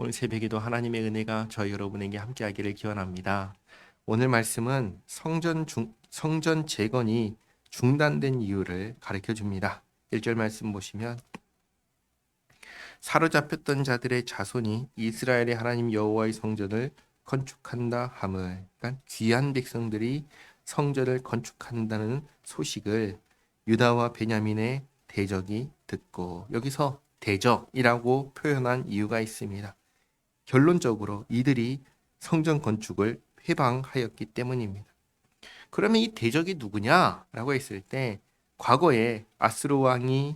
오늘 새벽에도 하나님의 은혜가 저희 여러분에게 함께하기를 기원합니다. 오늘 말씀은 성전 재건이 중단된 이유를 가르쳐 줍니다. 1절 말씀 보시면 사로잡혔던 자들의 자손이 이스라엘의 하나님 여호와의 성전을 건축한다 함을, 그러니까 귀한 백성들이 성전을 건축한다는 소식을 유다와 베냐민의 대적이 듣고, 여기서 대적이라고 표현한 이유가 있습니다. 결론적으로 이들이 성전 건축을 회방하였기 때문입니다. 그러면 이 대적이 누구냐라고 했을 때, 과거에 아스로 왕이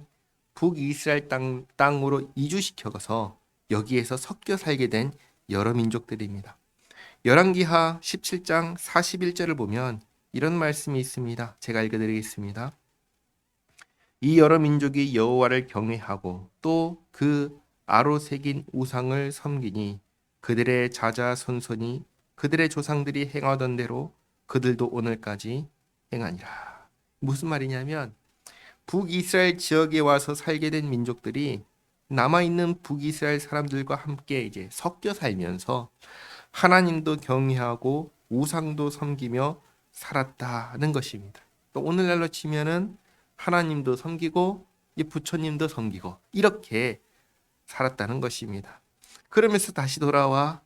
북이스라엘 땅으로 이주시켜서 여기에서 섞여 살게 된 여러 민족들입니다. 열왕기하 17장 41절을 보면 이런 말씀이 있습니다. 제가 읽어드리겠습니다. 이 여러 민족이 여호와를 경외하고 또 그 아로 새긴 우상을 섬기니 그들의 자자손손이 그들의 조상들이 행하던 대로 그들도 오늘까지 행하니라. 무슨 말이냐면 북이스라엘 지역에 와서 살게 된 민족들이 남아있는 북이스라엘 사람들과 함께 이제 섞여 살면서 하나님도 경외하고 우상도 섬기며 살았다는 것입니다. 또 오늘날로 치면은 하나님도 섬기고 부처님도 섬기고 이렇게 살았다는 것입니다. 그러면서 다시 돌아와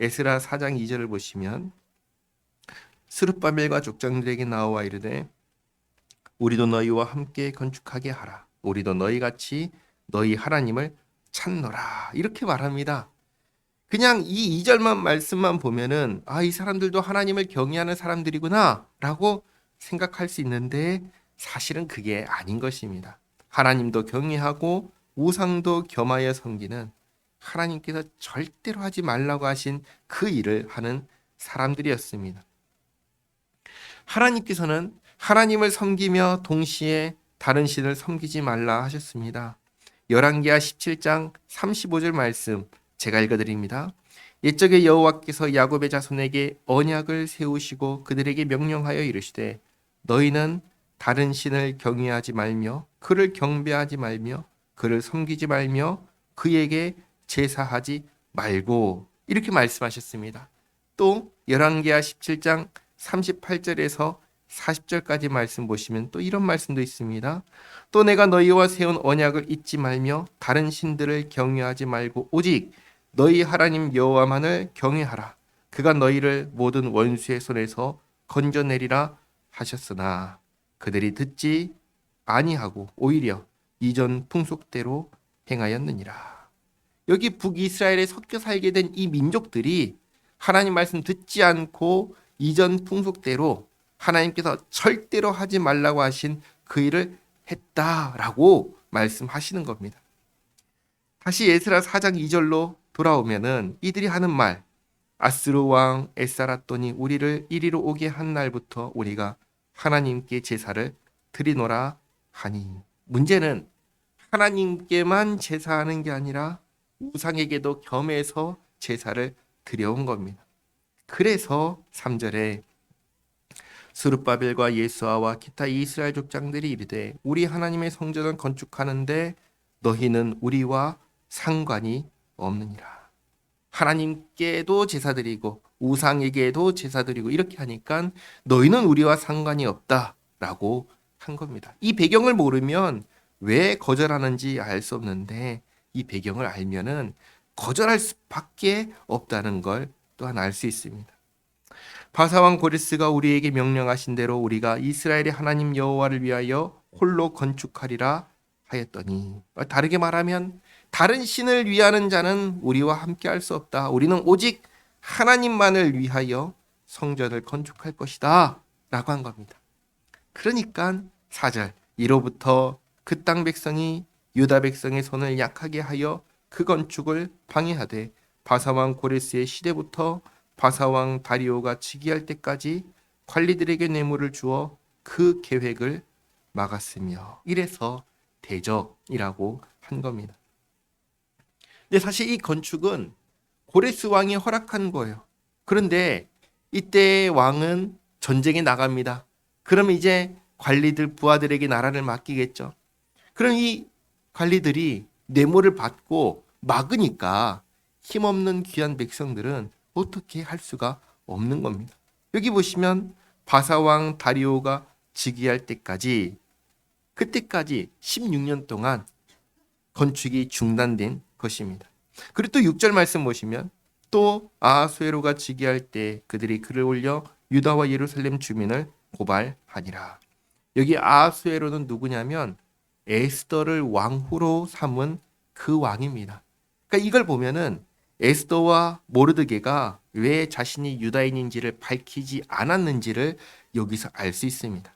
에스라 4장 2절을 보시면 스룹바벨과 족장들에게 나와 이르되 우리도 너희와 함께 건축하게 하라. 우리도 너희같이 너희 하나님을 찾노라. 이렇게 말합니다. 그냥 이 2절만 말씀만 보면은 이 사람들도 하나님을 경외하는 사람들이구나 라고 생각할 수 있는데 사실은 그게 아닌 것입니다. 하나님도 경외하고 우상도 겸하여 섬기는, 하나님께서 절대로 하지 말라고 하신 그 일을 하는 사람들이었습니다. 하나님께서는 하나님을 섬기며 동시에 다른 신을 섬기지 말라 하셨습니다. 열왕기하 17장 35절 말씀 제가 읽어드립니다. 옛적에 여호와께서 야곱의 자손에게 언약을 세우시고 그들에게 명령하여 이르시되 너희는 다른 신을 경외하지 말며 그를 경배하지 말며 그를 섬기지 말며 그에게 제사하지 말고, 이렇게 말씀하셨습니다. 또 열왕기하 17장 38절에서 40절까지 말씀 보시면 또 이런 말씀도 있습니다. 또 내가 너희와 세운 언약을 잊지 말며 다른 신들을 경외하지 말고 오직 너희 하나님 여호와만을 경외하라. 그가 너희를 모든 원수의 손에서 건져내리라 하셨으나 그들이 듣지 아니하고 오히려 이전 풍속대로 행하였느니라. 여기 북이스라엘에 섞여 살게 된 이 민족들이 하나님 말씀 듣지 않고 이전 풍속대로 하나님께서 절대로 하지 말라고 하신 그 일을 했다라고 말씀하시는 겁니다. 다시 에스라 4장 2절로 돌아오면은 이들이 하는 말, 아스루 왕 에사라돈이 우리를 이리로 오게 한 날부터 우리가 하나님께 제사를 드리노라 하니, 문제는 하나님께만 제사하는 게 아니라 우상에게도 겸해서 제사를 드려온 겁니다. 그래서 3절에 스룹바벨과 예수아와 기타 이스라엘 족장들이 이르되 우리 하나님의 성전을 건축하는데 너희는 우리와 상관이 없느니라. 하나님께도 제사드리고 우상에게도 제사드리고 이렇게 하니까 너희는 우리와 상관이 없다라고 한 겁니다. 이 배경을 모르면 왜 거절하는지 알 수 없는데 이 배경을 알면은 거절할 수밖에 없다는 걸 또한 알 수 있습니다. 바사왕 고레스가 우리에게 명령하신 대로 우리가 이스라엘의 하나님 여호와를 위하여 홀로 건축하리라 하였더니, 다르게 말하면 다른 신을 위하는 자는 우리와 함께 할 수 없다. 우리는 오직 하나님만을 위하여 성전을 건축할 것이다 라고 한 겁니다. 그러니까 4절, 이로부터 그 땅 백성이 유다 백성의 손을 약하게 하여 그 건축을 방해하되 바사왕 고레스의 시대부터 바사왕 다리오가 즉위할 때까지 관리들에게 뇌물을 주어 그 계획을 막았으며, 이래서 대적이라고 한 겁니다. 근데 사실 이 건축은 고레스 왕이 허락한 거예요. 그런데 이때 왕은 전쟁에 나갑니다. 그러면 이제 관리들 부하들에게 나라를 맡기겠죠. 그럼 이 관리들이 뇌물을 받고 막으니까 힘없는 귀한 백성들은 어떻게 할 수가 없는 겁니다. 여기 보시면 바사왕 다리오가 즉위할 때까지 그때까지 16년 동안 건축이 중단된 것입니다. 그리고 또 6절 말씀 보시면 또 아하수에로가 즉위할 때 그들이 글을 올려 유다와 예루살렘 주민을 고발하니라. 여기 아하수에로는 누구냐면 에스더를 왕후로 삼은 그 왕입니다. 그러니까 이걸 보면은 에스더와 모르드게가 왜 자신이 유다인인지를 밝히지 않았는지를 여기서 알 수 있습니다.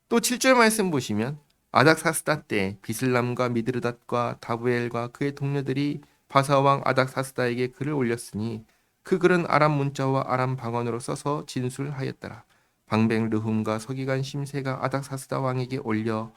또 7절 말씀 보시면 아닥사스다 때 비슬람과 미드르닷과 다부엘과 그의 동료들이 바사왕 아닥사스다에게 글을 올렸으니 그 글은 아람 문자와 아람 방언으로 써서 진술하였더라. 방백 르훔과 서기관 심세가 아닥사스다 왕에게 올려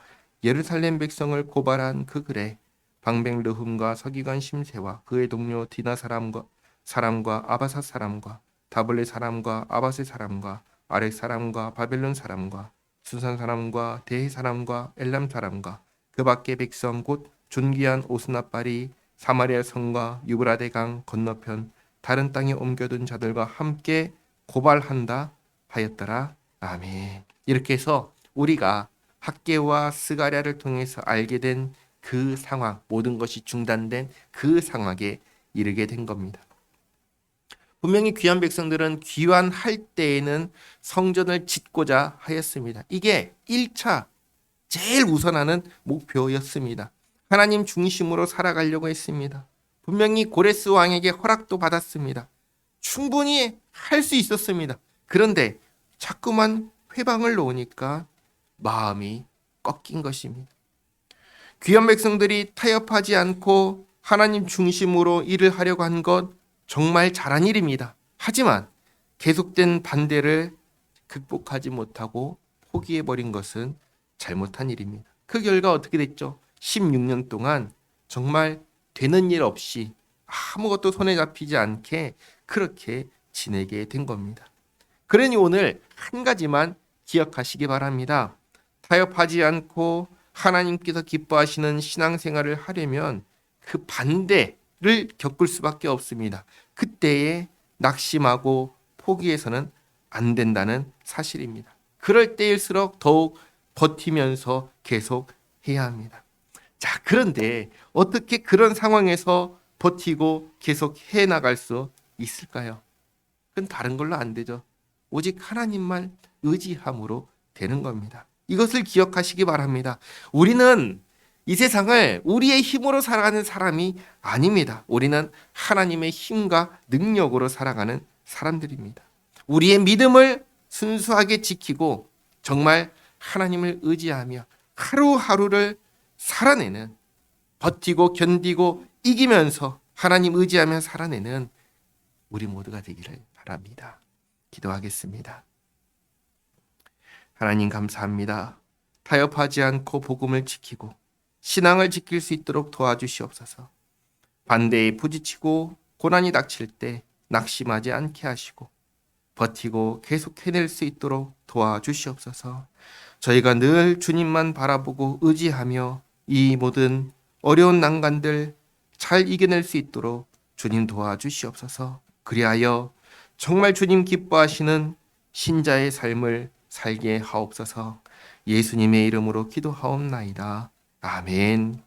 예루살렘 백성을 고발한 그 글에 방백 르훔과 서기관 심세와 그의 동료 디나 사람과 아바사 사람과 다블레 사람과 아바세 사람과 아렉 사람과 바벨론 사람과 수산 사람과 대해 사람과 엘람 사람과 그 밖의 백성 곧 존귀한 오스나빨이 사마리아 성과 유브라데 강 건너편 다른 땅에 옮겨둔 자들과 함께 고발한다 하였더라. 아멘. 이렇게 해서 우리가 학개와 스가랴를 통해서 알게 된 그 상황, 모든 것이 중단된 그 상황에 이르게 된 겁니다. 분명히 귀한 백성들은 귀환할 때에는 성전을 짓고자 하였습니다. 이게 1차 제일 우선하는 목표였습니다. 하나님 중심으로 살아가려고 했습니다. 분명히 고레스 왕에게 허락도 받았습니다. 충분히 할 수 있었습니다. 그런데 자꾸만 회방을 놓으니까 마음이 꺾인 것입니다. 귀한 백성들이 타협하지 않고 하나님 중심으로 일을 하려고 한 것 정말 잘한 일입니다. 하지만 계속된 반대를 극복하지 못하고 포기해버린 것은 잘못한 일입니다. 그 결과 어떻게 됐죠? 16년 동안 정말 되는 일 없이 아무것도 손에 잡히지 않게 그렇게 지내게 된 겁니다. 그러니 오늘 한 가지만 기억하시기 바랍니다. 타협하지 않고 하나님께서 기뻐하시는 신앙생활을 하려면 그 반대를 겪을 수밖에 없습니다. 그때에 낙심하고 포기해서는 안 된다는 사실입니다. 그럴 때일수록 더욱 버티면서 계속 해야 합니다. 자, 그런데 어떻게 그런 상황에서 버티고 계속 해 나갈 수 있을까요? 그건 다른 걸로 안 되죠. 오직 하나님만 의지함으로 되는 겁니다. 이것을 기억하시기 바랍니다. 우리는 이 세상을 우리의 힘으로 살아가는 사람이 아닙니다. 우리는 하나님의 힘과 능력으로 살아가는 사람들입니다. 우리의 믿음을 순수하게 지키고 정말 하나님을 의지하며 하루하루를 살아내는, 버티고 견디고 이기면서 하나님 의지하며 살아내는 우리 모두가 되기를 바랍니다. 기도하겠습니다. 하나님 감사합니다. 타협하지 않고 복음을 지키고 신앙을 지킬 수 있도록 도와주시옵소서. 반대에 부딪히고 고난이 닥칠 때 낙심하지 않게 하시고 버티고 계속 해낼 수 있도록 도와주시옵소서. 저희가 늘 주님만 바라보고 의지하며 이 모든 어려운 난관들 잘 이겨낼 수 있도록 주님 도와주시옵소서. 그리하여 정말 주님 기뻐하시는 신자의 삶을 살게 하옵소서. 예수님의 이름으로 기도하옵나이다. 아멘.